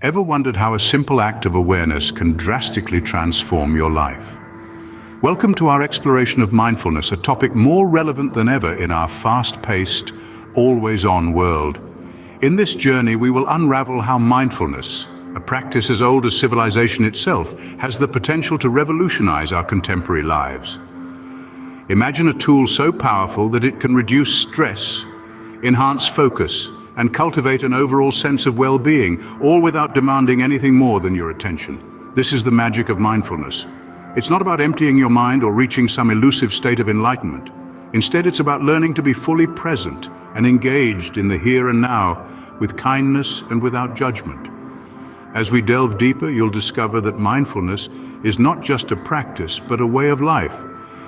Ever wondered how a simple act of awareness can drastically transform your life? Welcome to our exploration of mindfulness, a topic more relevant than ever in our fast-paced, always-on world. In this journey, we will unravel how mindfulness, a practice as old as civilization itself, has the potential to revolutionize our contemporary lives. Imagine a tool so powerful that it can reduce stress, enhance focus, and cultivate an overall sense of well-being, all without demanding anything more than your attention. This is the magic of mindfulness. It's not about emptying your mind or reaching some elusive state of enlightenment. Instead, it's about learning to be fully present and engaged in the here and now, with kindness and without judgment. As we delve deeper, you'll discover that mindfulness is not just a practice, but a way of life.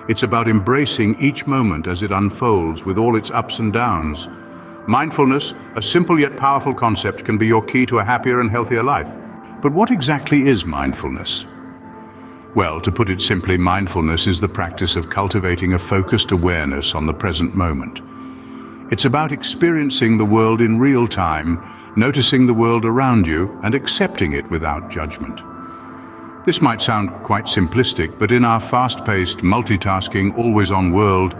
It's about embracing each moment as it unfolds with all its ups and downs. Mindfulness, a simple yet powerful concept, can be your key to a happier and healthier life. But what exactly is mindfulness? Well, to put it simply, mindfulness is the practice of cultivating a focused awareness on the present moment. It's about experiencing the world in real time, noticing the world around you, and accepting it without judgment. This might sound quite simplistic, but in our fast-paced, multitasking, always-on world,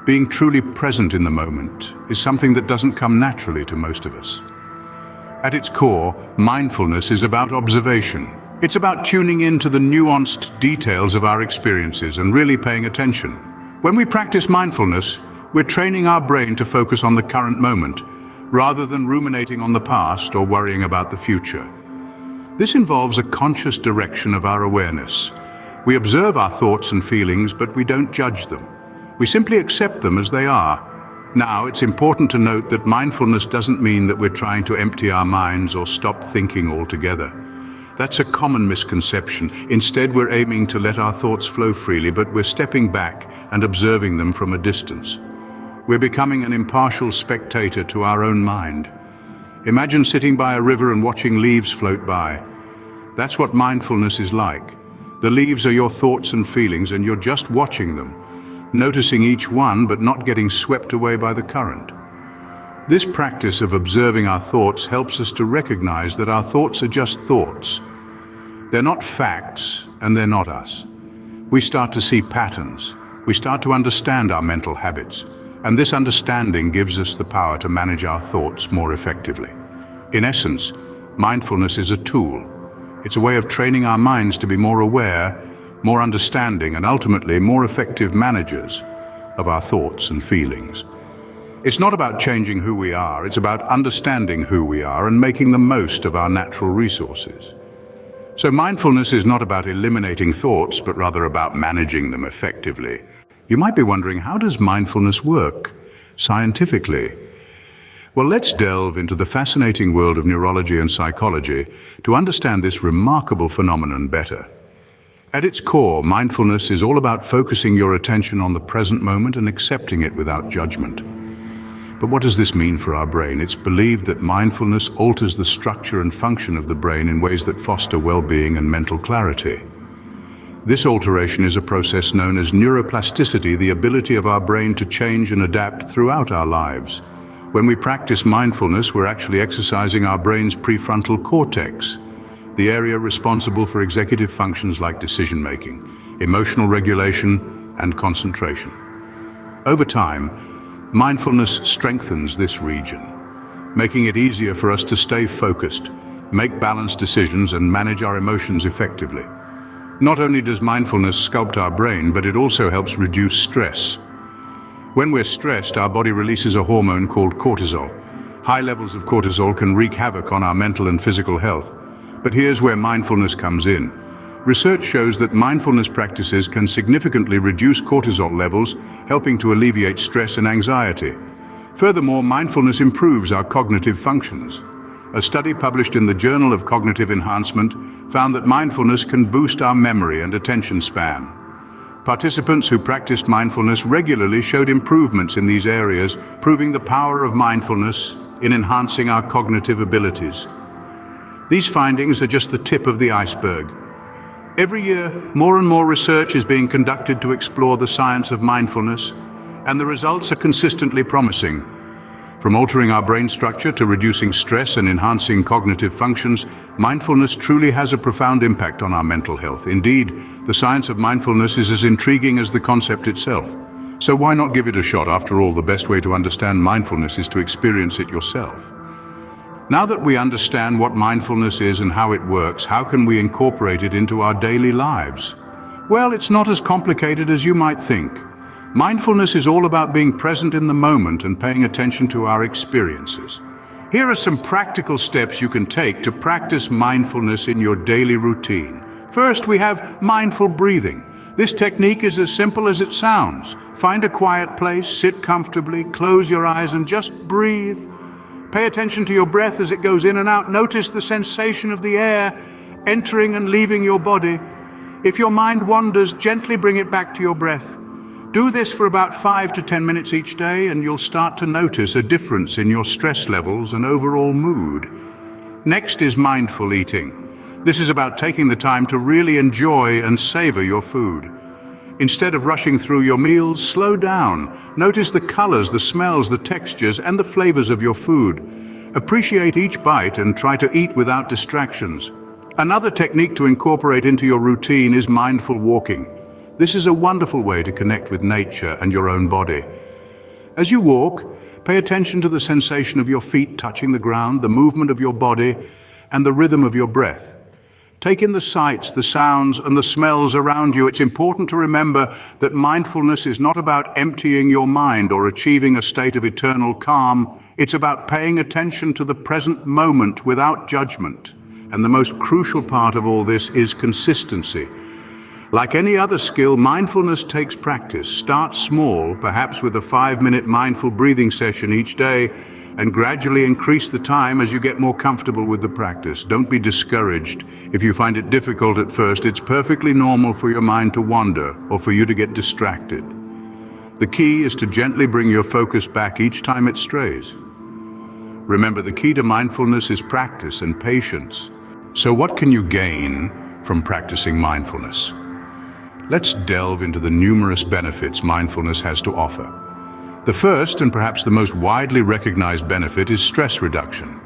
being truly present in the moment is something that doesn't come naturally to most of us. At its core, mindfulness is about observation. It's about tuning in to the nuanced details of our experiences and really paying attention. When we practice mindfulness, we're training our brain to focus on the current moment, rather than ruminating on the past or worrying about the future. This involves a conscious direction of our awareness. We observe our thoughts and feelings, but we don't judge them. We simply accept them as they are. Now, it's important to note that mindfulness doesn't mean that we're trying to empty our minds or stop thinking altogether. That's a common misconception. Instead, we're aiming to let our thoughts flow freely, but we're stepping back and observing them from a distance. We're becoming an impartial spectator to our own mind. Imagine sitting by a river and watching leaves float by. That's what mindfulness is like. The leaves are your thoughts and feelings, and you're just watching them, noticing each one but not getting swept away by the current. This practice of observing our thoughts helps us to recognize that our thoughts are just thoughts. They're not facts, and they're not us. We start to see patterns. We start to understand our mental habits, and this understanding gives us the power to manage our thoughts more effectively. In essence, mindfulness is a tool. It's a way of training our minds to be more aware, more understanding, and ultimately more effective managers of our thoughts and feelings. It's not about changing who we are, it's about understanding who we are and making the most of our natural resources. So mindfulness is not about eliminating thoughts, but rather about managing them effectively. You might be wondering, how does mindfulness work scientifically? Well, let's delve into the fascinating world of neurology and psychology to understand this remarkable phenomenon better. At its core, mindfulness is all about focusing your attention on the present moment and accepting it without judgment. But what does this mean for our brain? It's believed that mindfulness alters the structure and function of the brain in ways that foster well-being and mental clarity. This alteration is a process known as neuroplasticity, the ability of our brain to change and adapt throughout our lives. When we practice mindfulness, we're actually exercising our brain's prefrontal cortex, the area responsible for executive functions like decision-making, emotional regulation, and concentration. Over time, mindfulness strengthens this region, making it easier for us to stay focused, make balanced decisions, and manage our emotions effectively. Not only does mindfulness sculpt our brain, but it also helps reduce stress. When we're stressed, our body releases a hormone called cortisol. High levels of cortisol can wreak havoc on our mental and physical health. But here's where mindfulness comes in. Research shows that mindfulness practices can significantly reduce cortisol levels, helping to alleviate stress and anxiety. Furthermore, mindfulness improves our cognitive functions. A study published in the Journal of Cognitive Enhancement found that mindfulness can boost our memory and attention span. Participants who practiced mindfulness regularly showed improvements in these areas, proving the power of mindfulness in enhancing our cognitive abilities. These findings are just the tip of the iceberg. Every year, more and more research is being conducted to explore the science of mindfulness, and the results are consistently promising. From altering our brain structure to reducing stress and enhancing cognitive functions, mindfulness truly has a profound impact on our mental health. Indeed, the science of mindfulness is as intriguing as the concept itself. So why not give it a shot? After all, the best way to understand mindfulness is to experience it yourself. Now that we understand what mindfulness is and how it works, how can we incorporate it into our daily lives? Well, it's not as complicated as you might think. Mindfulness is all about being present in the moment and paying attention to our experiences. Here are some practical steps you can take to practice mindfulness in your daily routine. First, we have mindful breathing. This technique is as simple as it sounds. Find a quiet place, sit comfortably, close your eyes and just breathe. Pay attention to your breath as it goes in and out. Notice the sensation of the air entering and leaving your body. If your mind wanders, gently bring it back to your breath. Do this for about 5 to 10 minutes each day and you'll start to notice a difference in your stress levels and overall mood. Next is mindful eating. This is about taking the time to really enjoy and savor your food. Instead of rushing through your meals, slow down. Notice the colors, the smells, the textures, and the flavors of your food. Appreciate each bite and try to eat without distractions. Another technique to incorporate into your routine is mindful walking. This is a wonderful way to connect with nature and your own body. As you walk, pay attention to the sensation of your feet touching the ground, the movement of your body, and the rhythm of your breath. Take in the sights, the sounds, and the smells around you. It's important to remember that mindfulness is not about emptying your mind or achieving a state of eternal calm. It's about paying attention to the present moment without judgment. And the most crucial part of all this is consistency. Like any other skill, mindfulness takes practice. Start small, perhaps with a 5-minute mindful breathing session each day, and gradually increase the time as you get more comfortable with the practice. Don't be discouraged. If you find it difficult at first, it's perfectly normal for your mind to wander or for you to get distracted. The key is to gently bring your focus back each time it strays. Remember, the key to mindfulness is practice and patience. So what can you gain from practicing mindfulness? Let's delve into the numerous benefits mindfulness has to offer. The first, and perhaps the most widely recognized benefit, is stress reduction.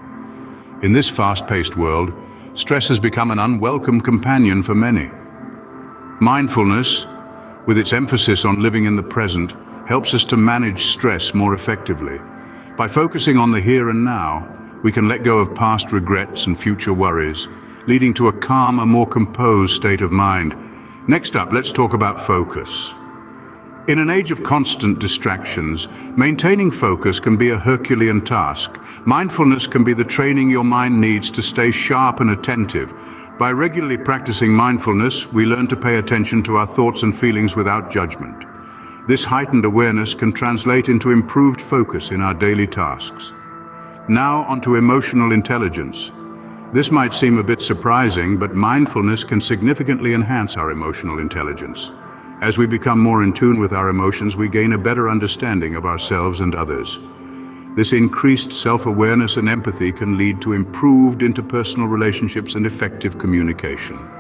In this fast-paced world, stress has become an unwelcome companion for many. Mindfulness, with its emphasis on living in the present, helps us to manage stress more effectively. By focusing on the here and now, we can let go of past regrets and future worries, leading to a calmer, more composed state of mind. Next up, let's talk about focus. In an age of constant distractions, maintaining focus can be a Herculean task. Mindfulness can be the training your mind needs to stay sharp and attentive. By regularly practicing mindfulness, we learn to pay attention to our thoughts and feelings without judgment. This heightened awareness can translate into improved focus in our daily tasks. Now onto emotional intelligence. This might seem a bit surprising, but mindfulness can significantly enhance our emotional intelligence. As we become more in tune with our emotions, we gain a better understanding of ourselves and others. This increased self-awareness and empathy can lead to improved interpersonal relationships and effective communication.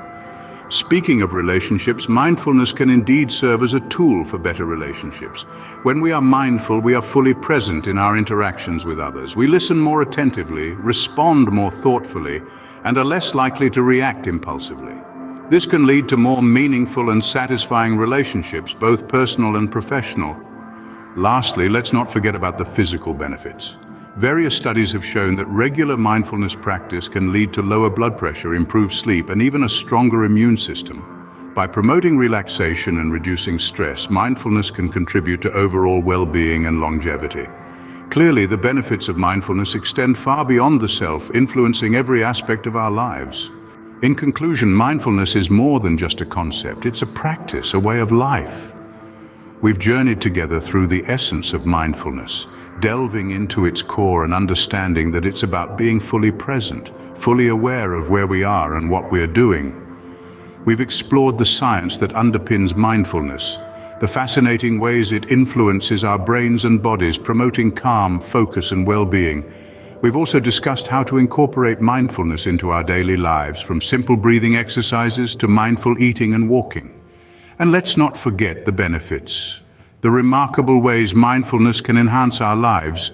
Speaking of relationships, mindfulness can indeed serve as a tool for better relationships. When we are mindful, we are fully present in our interactions with others. We listen more attentively, respond more thoughtfully, and are less likely to react impulsively. This can lead to more meaningful and satisfying relationships, both personal and professional. Lastly, let's not forget about the physical benefits. Various studies have shown that regular mindfulness practice can lead to lower blood pressure, improved sleep, and even a stronger immune system. By promoting relaxation and reducing stress, mindfulness can contribute to overall well-being and longevity. Clearly, the benefits of mindfulness extend far beyond the self, influencing every aspect of our lives. In conclusion, mindfulness is more than just a concept. It's a practice, a way of life. We've journeyed together through the essence of mindfulness, delving into its core and understanding that it's about being fully present, fully aware of where we are and what we're doing. We've explored the science that underpins mindfulness, the fascinating ways it influences our brains and bodies, promoting calm, focus, and well-being. We've also discussed how to incorporate mindfulness into our daily lives, from simple breathing exercises to mindful eating and walking. And let's not forget the benefits, the remarkable ways mindfulness can enhance our lives.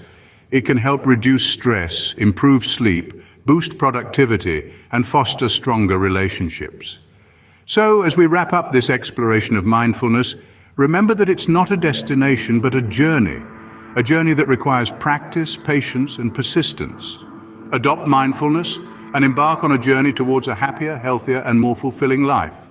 It can help reduce stress, improve sleep, boost productivity, and foster stronger relationships. So, as we wrap up this exploration of mindfulness, remember that it's not a destination but a journey that requires practice, patience, and persistence. Adopt mindfulness and embark on a journey towards a happier, healthier, and more fulfilling life.